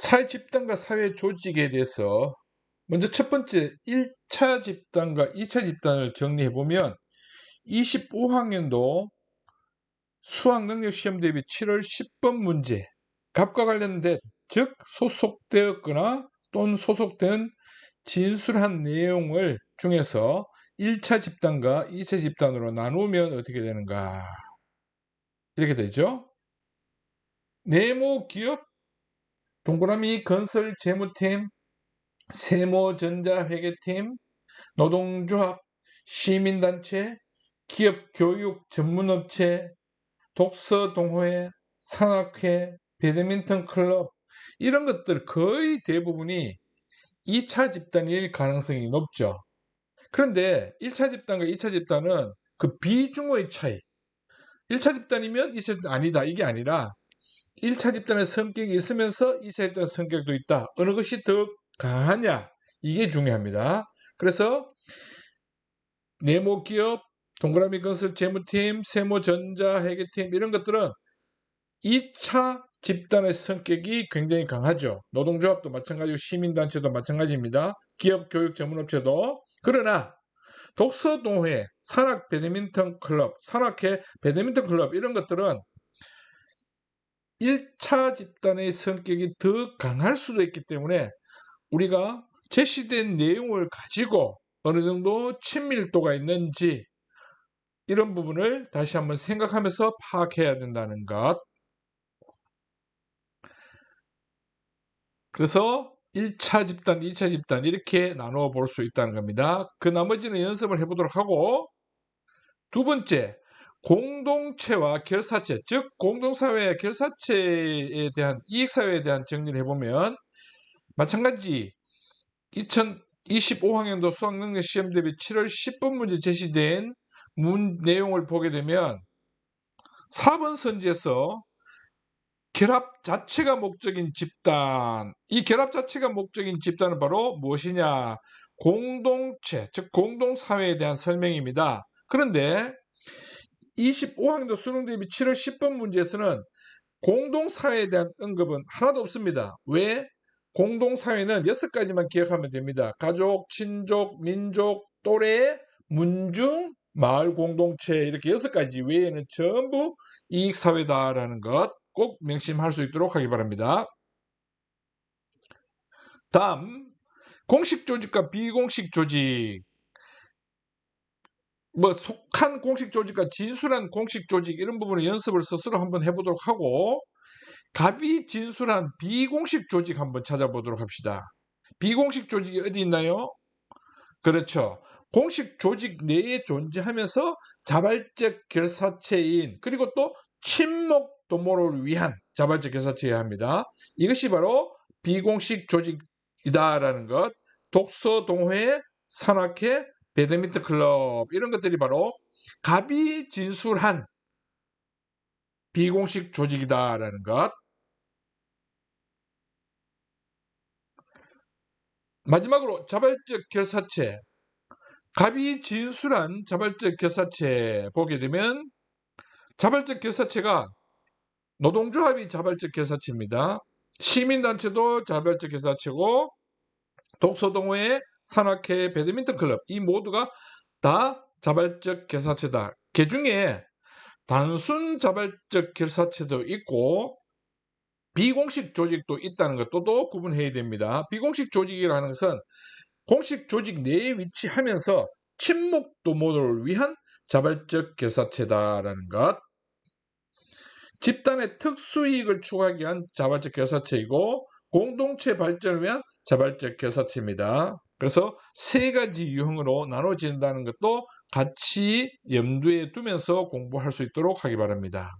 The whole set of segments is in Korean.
사회 집단과 사회 조직에 대해서 먼저 첫 번째 1차 집단과 2차 집단을 정리해 보면 25학년도 수학능력시험 대비 7월 10번 문제 값과 관련된 즉 소속되었거나 또는 소속된 진술한 내용을 중에서 1차 집단과 2차 집단으로 나누면 어떻게 되는가 이렇게 되죠. 네모 기업, 동그라미 건설 재무팀, 세모전자회계팀, 노동조합, 시민단체, 기업 교육 전문업체, 독서동호회, 산악회, 배드민턴 클럽 이런 것들 거의 대부분이 2차 집단일 가능성이 높죠. 그런데 1차 집단과 2차 집단은 그 비중의 차이 1차 집단이면 2차 집단 아니다 이게 아니라 1차 집단의 성격이 있으면서 2차 집단의 성격도 있다. 어느 것이 더 강하냐 이게 중요합니다. 그래서 네모기업, 동그라미 건설 재무팀, 세모전자회계팀 이런 것들은 2차 집단의 성격이 굉장히 강하죠. 노동조합도 마찬가지고 시민단체도 마찬가지입니다. 기업 교육 전문업체도. 그러나 독서동호회, 산악 배드민턴 클럽, 산악회 배드민턴 클럽 이런 것들은 1차 집단의 성격이 더 강할 수도 있기 때문에 우리가 제시된 내용을 가지고 어느 정도 친밀도가 있는지 이런 부분을 다시 한번 생각하면서 파악해야 된다는 것. 그래서 1차 집단, 2차 집단 이렇게 나누어 볼 수 있다는 겁니다. 그 나머지는 연습을 해보도록 하고 두 번째, 공동체와 결사체, 즉 공동사회와 결사체에 대한 이익사회에 대한 정리를 해보면 마찬가지 2025학년도 수학능력 시험 대비 7월 10번 문제 제시된 내용을 보게 되면 4번 선지에서 결합 자체가 목적인 집단, 이 결합 자체가 목적인 집단은 바로 무엇이냐? 공동체, 즉 공동사회에 대한 설명입니다. 그런데 25학년도 수능 대비 7월 10번 문제에서는 공동사회에 대한 언급은 하나도 없습니다. 왜? 공동사회는 6가지만 기억하면 됩니다. 가족, 친족, 민족, 또래, 문중, 마을 공동체 이렇게 6가지 외에는 전부 이익사회다라는 것 꼭 명심할 수 있도록 하기 바랍니다. 다음 공식 조직과 비공식 조직 속한 공식 조직과 진술한 공식 조직 이런 부분을 연습을 스스로 한번 해보도록 하고 갑이 진술한 비공식 조직 한번 찾아보도록 합시다. 비공식 조직이 어디 있나요? 그렇죠. 공식 조직 내에 존재하면서 자발적 결사체인 그리고 또 친목 도모를 위한 자발적 결사체여야 합니다. 이것이 바로 비공식 조직이다라는 것. 독서 동호회, 산악회, 배드민턴 클럽 이런 것들이 바로 갑이 진술한 비공식 조직이다라는 것. 마지막으로 자발적 결사체. 갑이 진술한 자발적 결사체 보게 되면 자발적 결사체가 노동조합이 자발적 결사체입니다. 시민단체도 자발적 결사체고 독서동호회, 산악회, 배드민턴 클럽 이 모두가 다 자발적 결사체다. 그 중에 단순 자발적 결사체도 있고 비공식 조직도 있다는 것도 또 구분해야 됩니다. 비공식 조직이라는 것은 공식 조직 내에 위치하면서 친목 도모를 위한 자발적 결사체다라는 것. 집단의 특수이익을 추구하기 위한 자발적 결사체이고 공동체 발전을 위한 자발적 결사체입니다. 그래서 세 가지 유형으로 나눠진다는 것도 같이 염두에 두면서 공부할 수 있도록 하기 바랍니다.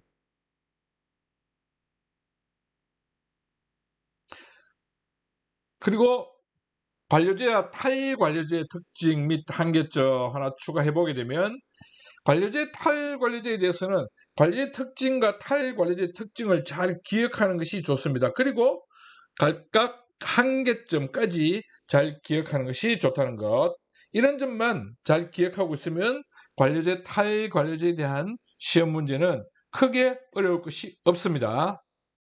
그리고 관료제와 탈관료제의 특징 및 한계점 하나 추가해 보게 되면 관료제, 탈관료제에 대해서는 관료제 특징과 탈관료제 특징을 잘 기억하는 것이 좋습니다. 그리고 각각 한계점까지 잘 기억하는 것이 좋다는 것. 이런 점만 잘 기억하고 있으면 관료제, 탈관료제에 대한 시험 문제는 크게 어려울 것이 없습니다.